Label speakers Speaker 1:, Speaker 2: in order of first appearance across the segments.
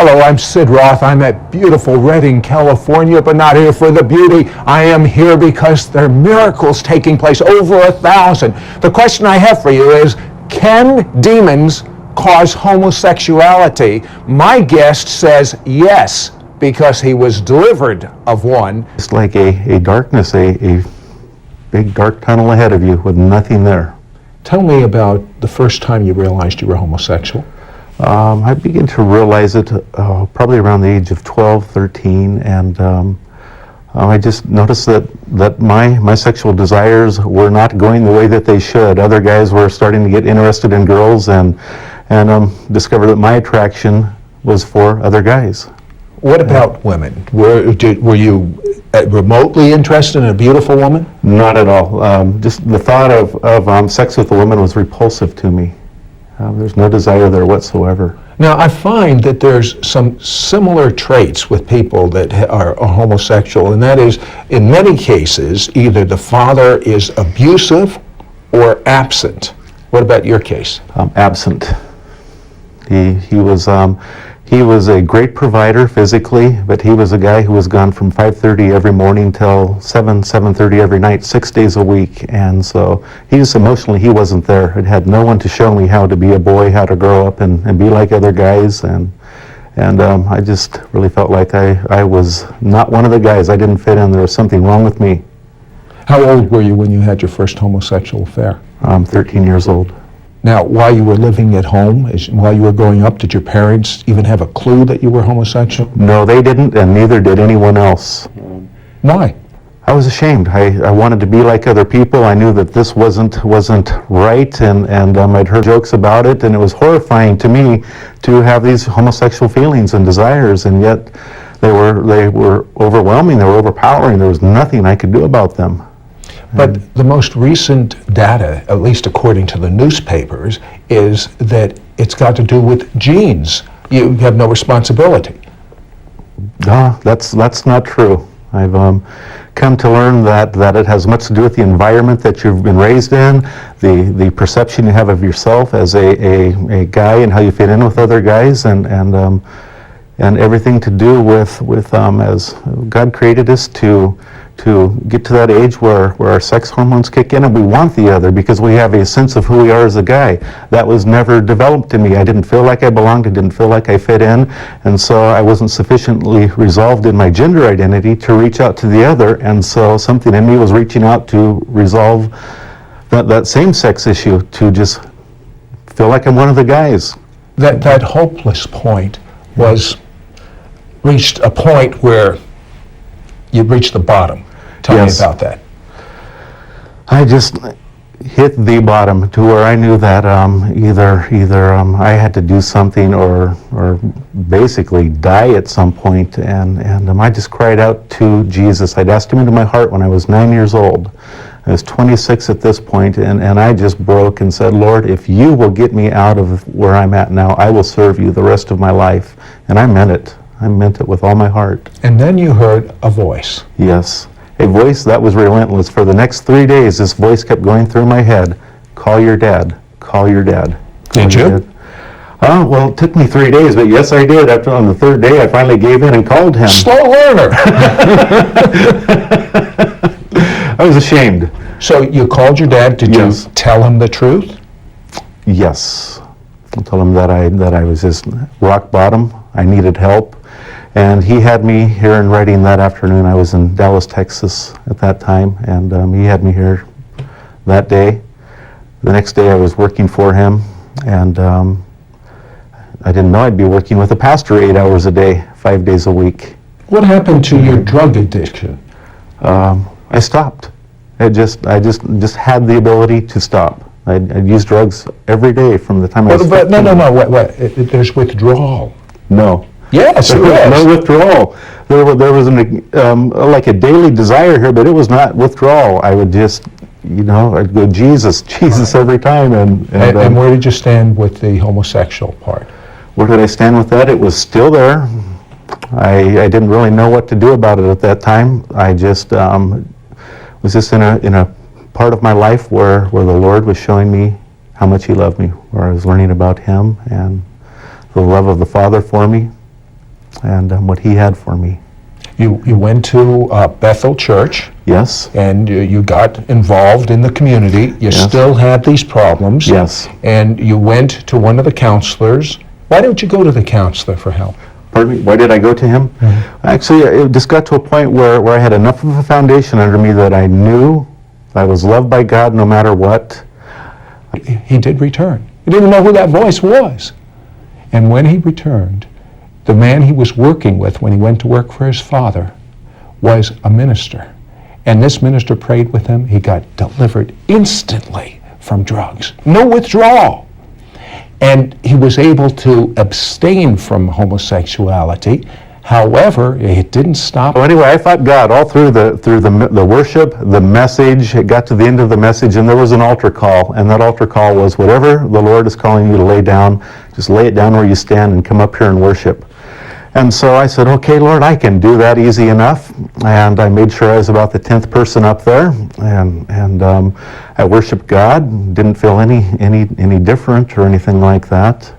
Speaker 1: Hello, I'm Sid Roth. I'm at beautiful Redding, California, but not here for the beauty. I am here because there are miracles taking place, over 1,000. The question I have for you is, can demons cause homosexuality? My guest says yes, because he was delivered of one.
Speaker 2: It's like a darkness, a big dark tunnel ahead of you with nothing there.
Speaker 1: Tell me about the first time you realized you were homosexual.
Speaker 2: I began to realize it probably around the age of 12, 13, and I just noticed that my sexual desires were not going the way that they should. Other guys were starting to get interested in girls, and discovered that my attraction was for other guys.
Speaker 1: What about women? Were you remotely interested in a beautiful woman?
Speaker 2: Not at all. Just the thought of sex with a woman was repulsive to me. There's no desire there whatsoever.
Speaker 1: Now, I find that there's some similar traits with people that are homosexual, and that is, in many cases, either the father is abusive or absent. What about your case?
Speaker 2: Absent. He was a great provider physically, but he was a guy who was gone from 5:30 every morning till 7:30 every night, 6 days a week. And so emotionally, he wasn't there. It had no one to show me how to be a boy, how to grow up and be like other guys. And I just really felt like I was not one of the guys. I didn't fit in. There was something wrong with me.
Speaker 1: How old were you when you had your first homosexual affair?
Speaker 2: I'm 13 years old.
Speaker 1: Now, while you were living at home, while you were growing up, did your parents even have a clue that you were homosexual?
Speaker 2: No, they didn't, and neither did anyone else.
Speaker 1: Why?
Speaker 2: I was ashamed. I wanted to be like other people. I knew that this wasn't right, and I'd heard jokes about it, and it was horrifying to me to have these homosexual feelings and desires, and yet they were overwhelming, they were overpowering. There was nothing I could do about them.
Speaker 1: But the most recent data, at least according to the newspapers, is that it's got to do with genes. You have no responsibility.
Speaker 2: That's not true. I've come to learn that it has much to do with the environment that you've been raised in, the perception you have of yourself as a guy and how you fit in with other guys, and everything to do with as God created us to get to that age where our sex hormones kick in and we want the other because we have a sense of who we are as a guy. That was never developed in me. I didn't feel like I belonged. I didn't feel like I fit in. And so I wasn't sufficiently resolved in my gender identity to reach out to the other. And so something in me was reaching out to resolve that same-sex issue, to just feel like I'm one of the guys.
Speaker 1: That hopeless point was reached a point where you reached the bottom. Tell me about that.
Speaker 2: I just hit the bottom to where I knew that either I had to do something or basically die at some point, and I just cried out to Jesus. I'd asked him into my heart when I was 9 years old. I was 26 at this point, and I just broke and said, Lord, if you will get me out of where I'm at now, I will serve you the rest of my life. And I meant it. I meant it with all my heart.
Speaker 1: And then you heard a voice.
Speaker 2: Yes. A voice that was relentless. For the next 3 days, this voice kept going through my head. Call your dad. Call your dad.
Speaker 1: Did you?
Speaker 2: Well, it took me 3 days, but yes, I did. After on the third day, I finally gave in and called him.
Speaker 1: Slow learner.
Speaker 2: I was ashamed.
Speaker 1: So you called your dad. Did you tell him the truth?
Speaker 2: Yes. I told him that I was just rock bottom. I needed help. And he had me here in Redding that afternoon. I was in Dallas, Texas at that time, and he had me here that day. The next day I was working for him, and I didn't know I'd be working with a pastor 8 hours a day, 5 days a week.
Speaker 1: What happened to your drug addiction?
Speaker 2: I stopped. I just had the ability to stop. I'd use drugs every day from the time I was 15.
Speaker 1: No. Wait. There's withdrawal.
Speaker 2: No.
Speaker 1: Yes,
Speaker 2: there was no withdrawal. There was like a daily desire here, but it was not withdrawal. I would just, I'd go Jesus every time. And
Speaker 1: where did you stand with the homosexual part?
Speaker 2: Where did I stand with that? It was still there. I didn't really know what to do about it at that time. I just was just in a part of my life where the Lord was showing me how much He loved me, where I was learning about Him and the love of the Father for me. what he had for me.
Speaker 1: You went to Bethel Church.
Speaker 2: Yes.
Speaker 1: And you got involved in the community. You
Speaker 2: Yes.
Speaker 1: still had these problems.
Speaker 2: Yes.
Speaker 1: And you went to one of the counselors. Why didn't you go to the counselor for help?
Speaker 2: Pardon me, why did I go to him? Actually, it just got to a point where I had enough of a foundation under me that I knew I was loved by God no matter what.
Speaker 1: He did return. He didn't know who that voice was. And when he returned, the man he was working with when he went to work for his father was a minister. And this minister prayed with him. He got delivered instantly from drugs. No withdrawal. And he was able to abstain from homosexuality. However, it didn't stop.
Speaker 2: So anyway, I thought God all through the worship, the message. It got to the end of the message, and there was an altar call, and that altar call was, whatever the Lord is calling you to lay down, just lay it down where you stand and come up here and worship. And so I said, okay, Lord, I can do that easy enough. And I made sure I was about the 10th person up there, and I worshiped God. Didn't feel any different or anything like that.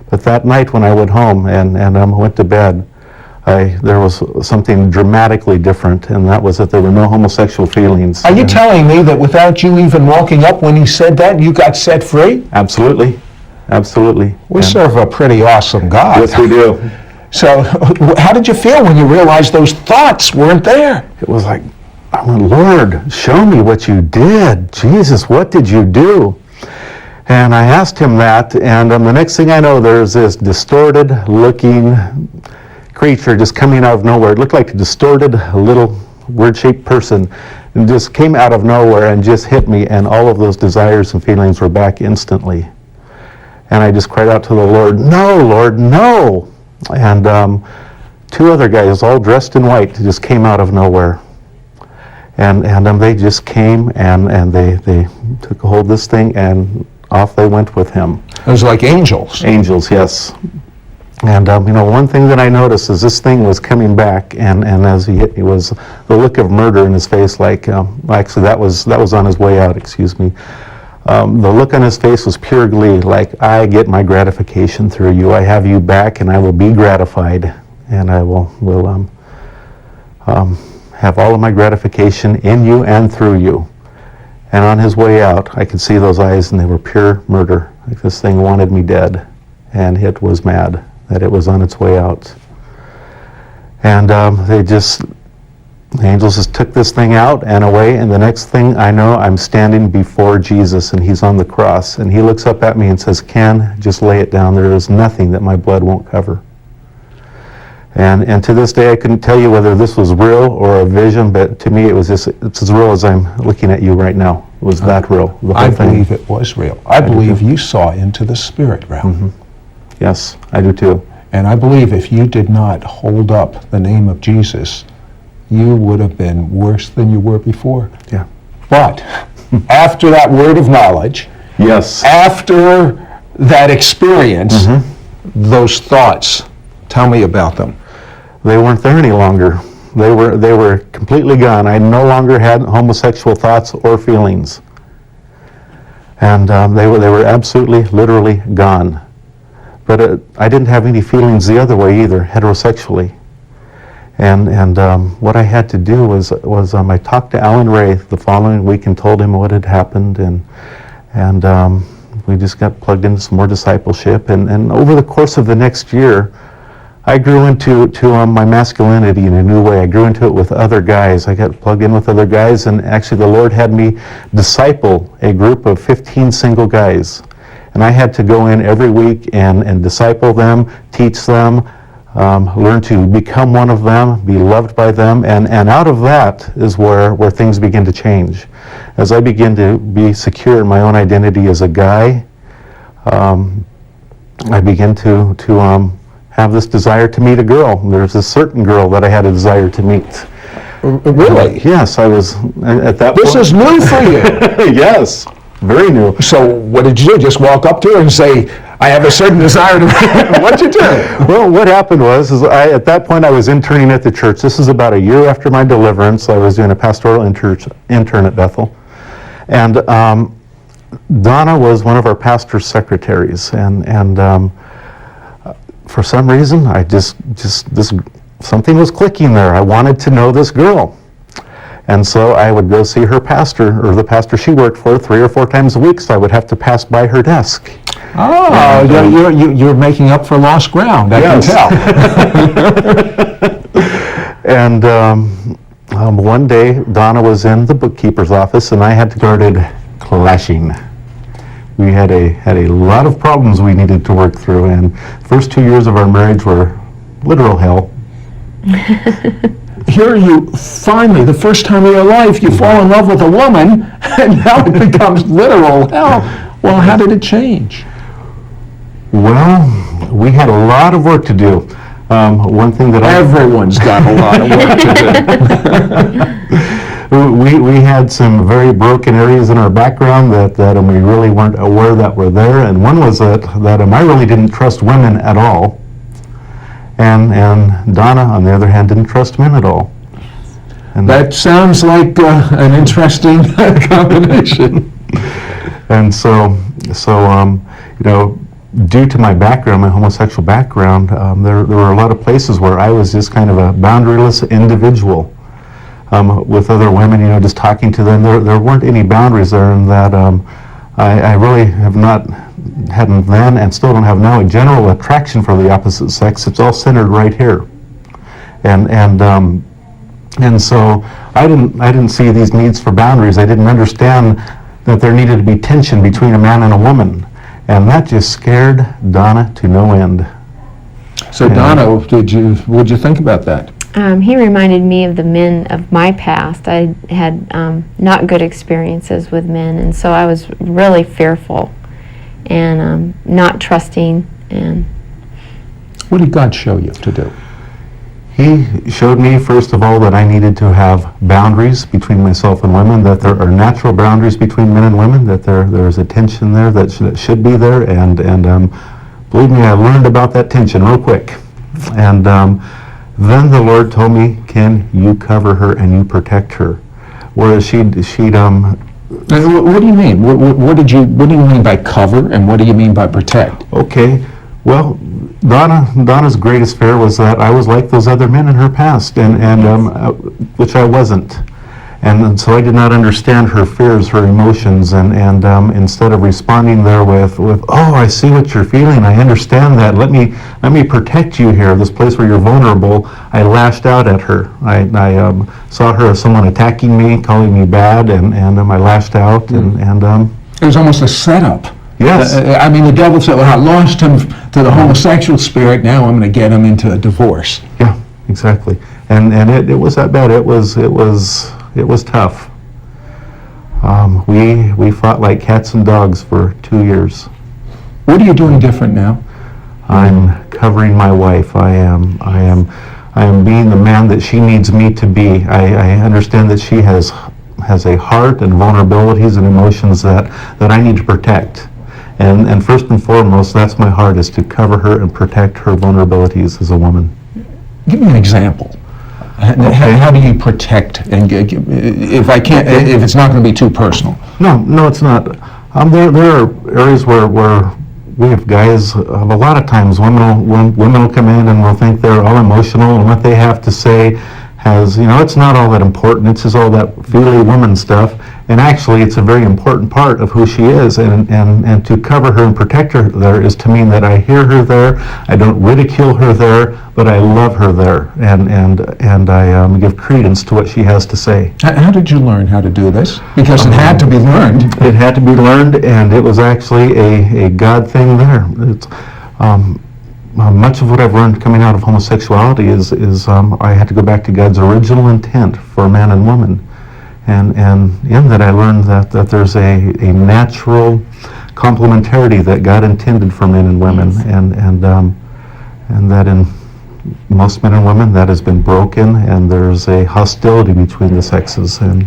Speaker 2: But that night when I went home and went to bed, there was something dramatically different, and that was that there were no homosexual feelings.
Speaker 1: Are you telling me that without you even walking up when he said that, you got set free?
Speaker 2: Absolutely. Absolutely.
Speaker 1: We serve a pretty awesome God.
Speaker 2: Yes, we do.
Speaker 1: So how did you feel when you realized those thoughts weren't there?
Speaker 2: It was like, I went, Lord, show me what you did. Jesus, what did you do? And I asked him that, and the next thing I know, there's this distorted-looking creature just coming out of nowhere. It looked like a distorted, little weird-shaped person, and just came out of nowhere and just hit me, and all of those desires and feelings were back instantly. And I just cried out to the Lord, no, Lord, no! And two other guys, all dressed in white, just came out of nowhere. And they just came, and they took hold of this thing, and off they went with him.
Speaker 1: It was like angels.
Speaker 2: Angels, yes. And one thing that I noticed is this thing was coming back, and as he hit me was the look of murder in his face. Like actually, that was on his way out. Excuse me. The look on his face was pure glee. Like, I get my gratification through you. I have you back, and I will be gratified, and I will have all of my gratification in you and through you. And on his way out, I could see those eyes, and they were pure murder. Like this thing wanted me dead, and it was mad that it was on its way out. And the angels just took this thing out and away, and the next thing I know, I'm standing before Jesus, and he's on the cross, and he looks up at me and says, Ken, just lay it down. There is nothing that my blood won't cover. And to this day, I couldn't tell you whether this was real or a vision, but to me, it's as real as I'm looking at you right now. It was that real.
Speaker 1: I believe it was real. I believe you saw into the spirit realm.
Speaker 2: Mm-hmm. Yes, I do too.
Speaker 1: And I believe if you did not hold up the name of Jesus, you would have been worse than you were before.
Speaker 2: Yeah.
Speaker 1: But after that word of knowledge,
Speaker 2: yes,
Speaker 1: after that experience, those thoughts, tell me about them.
Speaker 2: They weren't there any longer. They were completely gone. I no longer had homosexual thoughts or feelings. And they were absolutely, literally gone. But I didn't have any feelings the other way either, heterosexually. And what I had to do was I talked to Alan Ray the following week and told him what had happened, and we just got plugged into some more discipleship. And over the course of the next year, I grew into my masculinity in a new way. I grew into it with other guys. I got plugged in with other guys, and actually the Lord had me disciple a group of 15 single guys. And I had to go in every week and disciple them, teach them, learn to become one of them, be loved by them, and out of that is where things begin to change. As I begin to be secure in my own identity as a guy, I begin to have this desire to meet a girl. There's a certain girl that I had a desire to meet.
Speaker 1: Really?
Speaker 2: Yes, I was at that point.
Speaker 1: This is new for you.
Speaker 2: Yes, very new.
Speaker 1: So what did you do? Just walk up to her and say, I have a certain desire to... What'd you do?
Speaker 2: Well, what happened was at that point I was interning at the church. This is about a year after my deliverance. I was doing a pastoral intern at Bethel. And Donna was one of our pastor's secretaries. And for some reason, I just something was clicking there. I wanted to know this girl. And so I would go see her pastor, or the pastor she worked for, 3 or 4 times a week, so I would have to pass by her desk.
Speaker 1: Oh, you're making up for lost ground, I can tell.
Speaker 2: And one day, Donna was in the bookkeeper's office, and I had started clashing. We had a lot of problems we needed to work through, and the first 2 years of our marriage were literal hell.
Speaker 1: Here you finally, the first time in your life, you fall in love with a woman, and now it becomes literal hell. Well, how did it change?
Speaker 2: Well, we had a lot of work to do. One thing that
Speaker 1: Everyone's got a lot of work to do.
Speaker 2: We had some very broken areas in our background that we really weren't aware that were there, and one was that I really didn't trust women at all. And Donna, on the other hand, didn't trust men at all. And
Speaker 1: that sounds like an interesting combination.
Speaker 2: And so due to my background, my homosexual background, there were a lot of places where I was just kind of a boundaryless individual with other women. Just talking to them, there weren't any boundaries there, and that I really hadn't then and still don't have now a general attraction for the opposite sex. It's all centered right here, and so I didn't see these needs for boundaries. I didn't understand that there needed to be tension between a man and a woman, and that just scared Donna to no end.
Speaker 1: So Donna, what'd you think about that?
Speaker 3: He reminded me of the men of my past. I had not good experiences with men, and so I was really fearful and not trusting. And
Speaker 1: what did God show you to do?
Speaker 2: He showed me, first of all, that I needed to have boundaries between myself and women, that there are natural boundaries between men and women, that there's a tension there that should be there, and believe me, I learned about that tension real quick. And then the Lord told me, Ken, you cover her and you protect her. Whereas she'd
Speaker 1: what do you mean? What do you mean by cover, and what do you mean by protect?
Speaker 2: Okay, well, Donna's greatest fear was that I was like those other men in her past, which I wasn't. And so I did not understand her fears, her emotions, and instead of responding there with, oh, I see what you're feeling, I understand that, let me protect you here, this place where you're vulnerable, I lashed out at her. I saw her as someone attacking me, calling me bad, and I lashed out, and
Speaker 1: it was almost a setup.
Speaker 2: Yes.
Speaker 1: I mean, the devil said, well, I launched him to the homosexual spirit, now I'm going to get him into a divorce.
Speaker 2: Yeah, exactly. And it was that bad. It was tough. We fought like cats and dogs for 2 years.
Speaker 1: What are you doing different now?
Speaker 2: I'm covering my wife. I am being the man that she needs me to be. I understand that she has a heart and vulnerabilities and emotions that I need to protect. And first and foremost, that's my heart, is to cover her and protect her vulnerabilities as a woman.
Speaker 1: Give me an example. Okay. How do you protect, and if it's not going to be too personal?
Speaker 2: No, it's not. There are areas where we have guys, a lot of times women will come in and will think they're all emotional, and what they have to say has, it's not all that important. It's just all that feely woman stuff. And actually, it's a very important part of who she is. And to cover her and protect her there is to mean that I hear her there, I don't ridicule her there, but I love her there, and I give credence to what she has to say.
Speaker 1: How did you learn how to do this? Because it had to be learned.
Speaker 2: It had to be learned, and it was actually a God thing there. It's, much of what I've learned coming out of homosexuality is I had to go back to God's original intent for man and woman. And in that I learned that there's a natural complementarity that God intended for men and women, and that in most men and women that has been broken, and there's a hostility between the sexes, and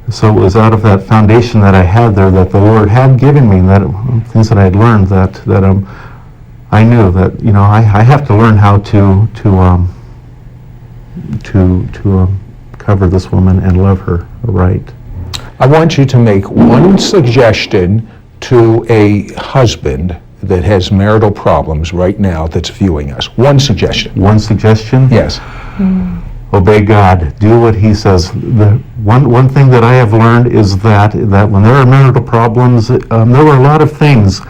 Speaker 2: so it was out of that foundation that I had there that the Lord had given me, that things that I had learned that I knew that I have to learn how to cover this woman and love her right.
Speaker 1: I want you to make one suggestion to a husband that has marital problems right now that's viewing us? One suggestion.
Speaker 2: One suggestion?
Speaker 1: Yes.
Speaker 2: Obey God. Do what He says. The one thing that I have learned is that when there are marital problems, there were a lot of things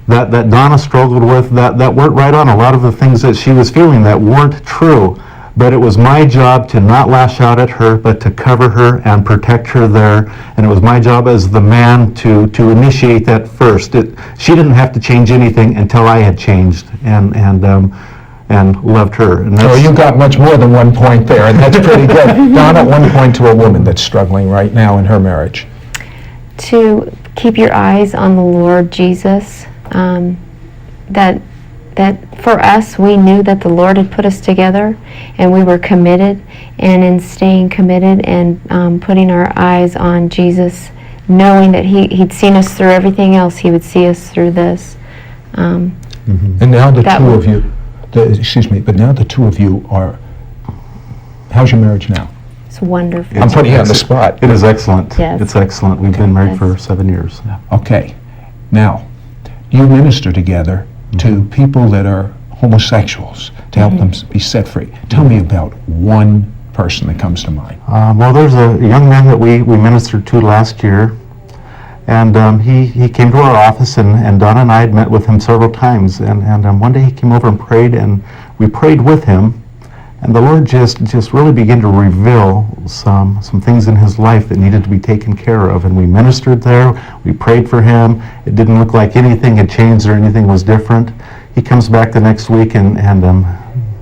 Speaker 2: that Donna struggled with that weren't right on. A lot of the things that she was feeling that weren't true. But it was my job to not lash out at her, but to cover her and protect her there. And it was my job as the man to initiate that first. She didn't have to change anything until I had changed and loved her. And
Speaker 1: So you got much more than 1 point there, and that's pretty good. Donna, 1 point to a woman that's struggling right now in her marriage.
Speaker 3: To keep your eyes on the Lord Jesus. That for us, we knew that the Lord had put us together, and we were committed, and in staying committed and putting our eyes on Jesus, knowing that He'd seen us through everything else, He would see us through this.
Speaker 1: And now the two of you, but now the two of you are, how's your marriage now?
Speaker 3: It's wonderful.
Speaker 1: I'm putting you on the spot.
Speaker 2: It is excellent.
Speaker 3: Yes.
Speaker 2: It's excellent. We've been married
Speaker 3: Yes.
Speaker 2: for 7 years.
Speaker 1: Okay. Now, you minister together to people that are homosexuals to help them be set free. Tell me about one person that comes to mind.
Speaker 2: Well, there's a young man that we ministered to last year, and he came to our office, and Donna and I had met with him several times, and one day he came over and prayed, and we prayed with him, and the Lord just really began to reveal some things in his life that needed to be taken care of, and we ministered there, we prayed for him. It didn't look like anything had changed or anything was different. He comes back the next week and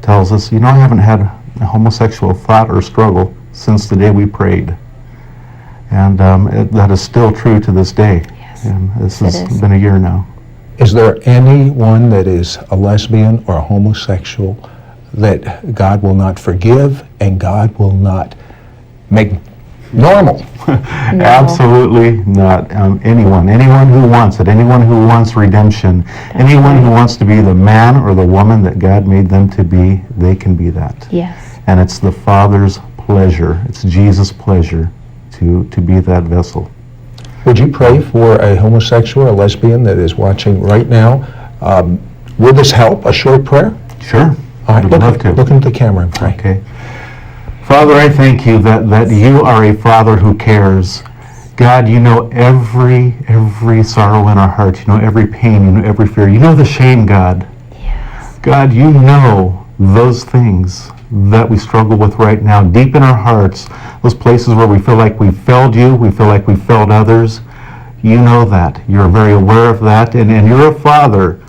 Speaker 2: tells us, I haven't had a homosexual thought or struggle since the day we prayed. And that is still true to this day.
Speaker 3: Yes,
Speaker 2: and this has
Speaker 3: it is.
Speaker 2: been a year now.
Speaker 1: Is there anyone that is a lesbian or a homosexual that God will not forgive and God will not make normal?
Speaker 3: No.
Speaker 2: Absolutely not. Anyone who wants it, anyone who wants redemption, anyone who wants to be the man or the woman that God made them to be, they can be that.
Speaker 3: Yes.
Speaker 2: And it's the Father's pleasure, it's Jesus' pleasure to be that vessel.
Speaker 1: Would you pray for a homosexual or lesbian that is watching right now? Will this help, a short prayer?
Speaker 2: Sure.
Speaker 1: All right,
Speaker 2: I'd love to.
Speaker 1: look into the camera and pray.
Speaker 2: Okay. Father, I thank you that you are a Father who cares. God, you know every sorrow in our hearts. You know every pain. You know every fear. You know the shame, God.
Speaker 3: Yes.
Speaker 2: God, you know those things that we struggle with right now, deep in our hearts, those places where we feel like we've failed you, we feel like we've failed others. You know that. You're very aware of that, and you're a Father